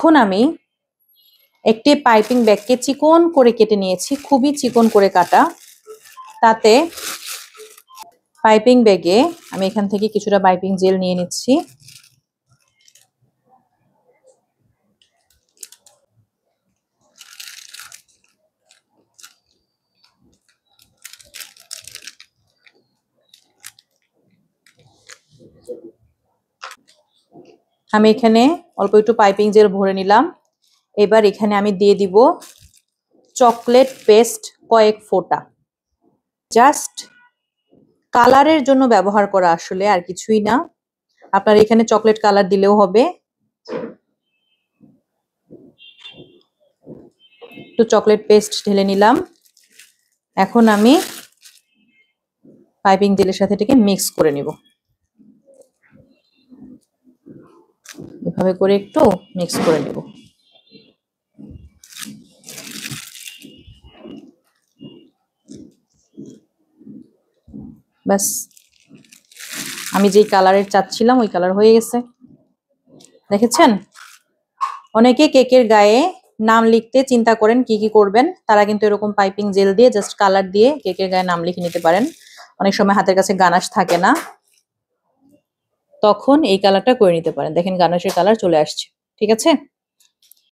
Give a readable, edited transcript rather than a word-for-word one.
এখন আমি একটি পাইপিং ব্যাগকে চিকন করে কেটে নিয়েছি, খুবই চিকন করে কাটা। তাতে পাইপিং ব্যাগে আমি এখান থেকে কিছুটা পাইপিং জেল নিয়ে নিচ্ছি। আমি এখানে অল্প একটু পাইপিং জেল ভরে নিলাম। এবার এখানে আমি দিয়ে দিব চকলেট পেস্ট কয়েক ফোঁটা, জাস্ট কালারের জন্য ব্যবহার করা, আসলে আর কিছুই না। আপনার এখানে চকলেট কালার দিলেও হবে। একটু চকলেট পেস্ট ঢেলে নিলাম। এখন আমি পাইপিং জেলের সাথে এটাকে মিক্স করে নিব। এভাবে করে একটু মিক্স করে নেব। ব্যাস, আমি যেই কালারের চাচ্ছিলাম ওই কালার হয়ে গেছে। দেখেছেন? অনেকে কেকের গায়ে নাম লিখতে চিন্তা করেন কি কি করবেন, তারা কিন্তু এরকম পাইপিং জেল দিয়ে জাস্ট কালার দিয়ে কেকের গায়ে নাম লিখে নিতে পারেন। অনেক সময় হাতের কাছে গানাশ থাকে না, তখন এই কালারটা করে নিতে পারেন। দেখেন গানাশের কালার চলে আসছে। ঠিক আছে।